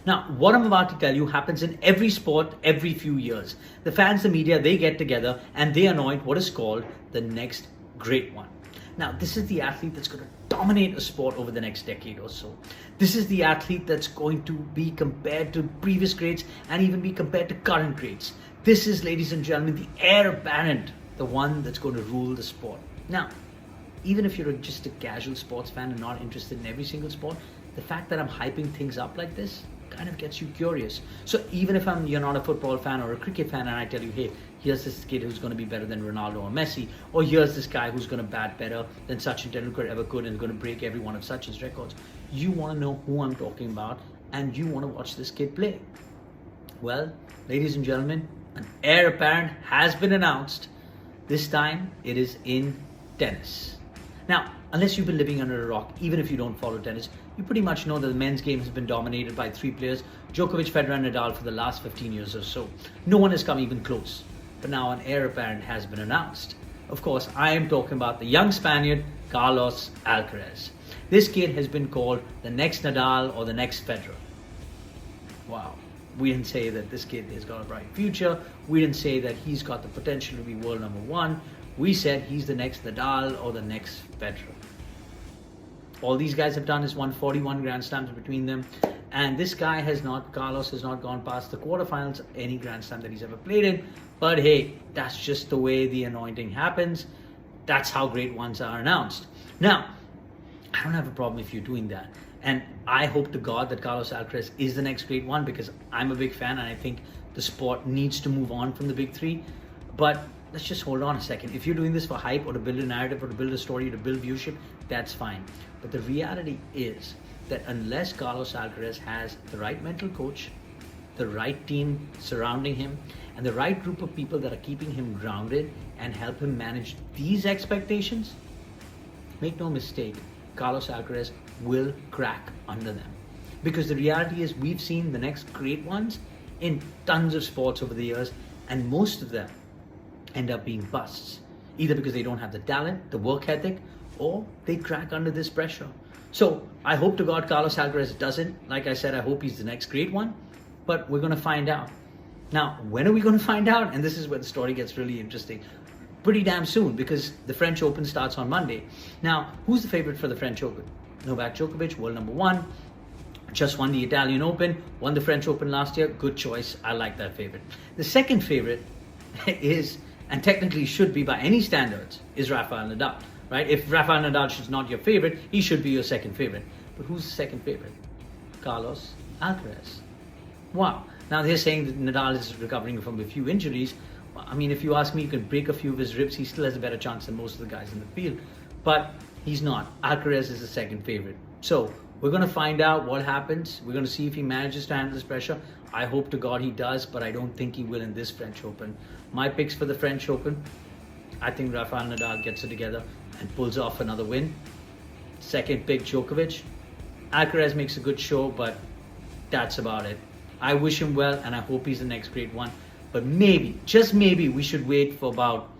Now, what I'm about to tell you happens in every sport every few years. The fans, the media, they get together and they anoint what is called the next great one. Now, this is the athlete that's going to dominate a sport over the next decade or so. This is the athlete that's going to be compared to previous greats and even be compared to current greats. This is, ladies and gentlemen, the heir apparent, the one that's going to rule the sport. Now, even if you're just a casual sports fan and not interested in every single sport, the fact that I'm hyping things up like this kind of gets you curious. So even if you're not a football fan or a cricket fan and I tell you, hey, here's this kid who's going to be better than Ronaldo or Messi, or here's this guy who's going to bat better than Sachin Tendulkar ever could and is going to break every one of Sachin's records, you want to know who I'm talking about and you want to watch this kid play. Well, ladies and gentlemen, an heir apparent has been announced. This time it is in tennis. Now, unless you've been living under a rock, even if you don't follow tennis, you pretty much know that the men's game has been dominated by three players, Djokovic, Federer and Nadal, for the last 15 years or so. No one has come even close. But now an heir apparent has been announced. Of course, I am talking about the young Spaniard, Carlos Alcarez. This kid has been called the next Nadal or the next Federer. Wow. We didn't say that this kid has got a bright future. We didn't say that he's got the potential to be world number one. We said he's the next Nadal or the next Federer. All these guys have done is won 41 Grand Slams between them. And this guy Carlos has not gone past the quarterfinals of any Grand Slam that he's ever played in. But hey, that's just the way the anointing happens. That's how great ones are announced. Now, I don't have a problem if you're doing that. And I hope to God that Carlos Alcaraz is the next great one because I'm a big fan and I think the sport needs to move on from the big three. But let's just hold on a second. If you're doing this for hype or to build a narrative or to build a story or to build viewership, that's fine. But the reality is that unless Carlos Alcaraz has the right mental coach, the right team surrounding him, and the right group of people that are keeping him grounded and help him manage these expectations, make no mistake, Carlos Alcaraz will crack under them. Because the reality is we've seen the next great ones in tons of sports over the years, and most of them end up being busts, either because they don't have the talent, the work ethic, or they crack under this pressure. So I hope to God Carlos Alcaraz doesn't. Like I said, I hope he's the next great one, but we're going to find out. Now, when are we going to find out? And this is where the story gets really interesting. Pretty damn soon, because the French Open starts on Monday. Now, who's the favorite for the French Open? Novak Djokovic, world number one, just won the Italian Open, won the French Open last year. Good choice. I like that favorite. The second favorite is, and technically should be by any standards, is Rafael Nadal. Right? If Rafael Nadal is not your favorite, he should be your second favorite. But who's the second favorite? Carlos Alcaraz. Wow. Now they're saying that Nadal is recovering from a few injuries. I mean, if you ask me, you can break a few of his ribs. He still has a better chance than most of the guys in the field. But he's not. Alcaraz is the second favorite. So we're going to find out what happens. We're going to see if he manages to handle this pressure. I hope to God he does, but I don't think he will in this French Open. My picks for the French Open, I think Rafael Nadal gets it together and pulls off another win. Second pick, Djokovic. Alcaraz makes a good show, but that's about it. I wish him well, and I hope he's the next great one. But maybe, just maybe, we should wait for about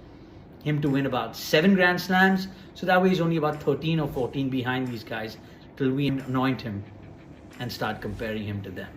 him to win about 7 Grand Slams, so that way he's only about 13 or 14 behind these guys till we anoint him and start comparing him to them.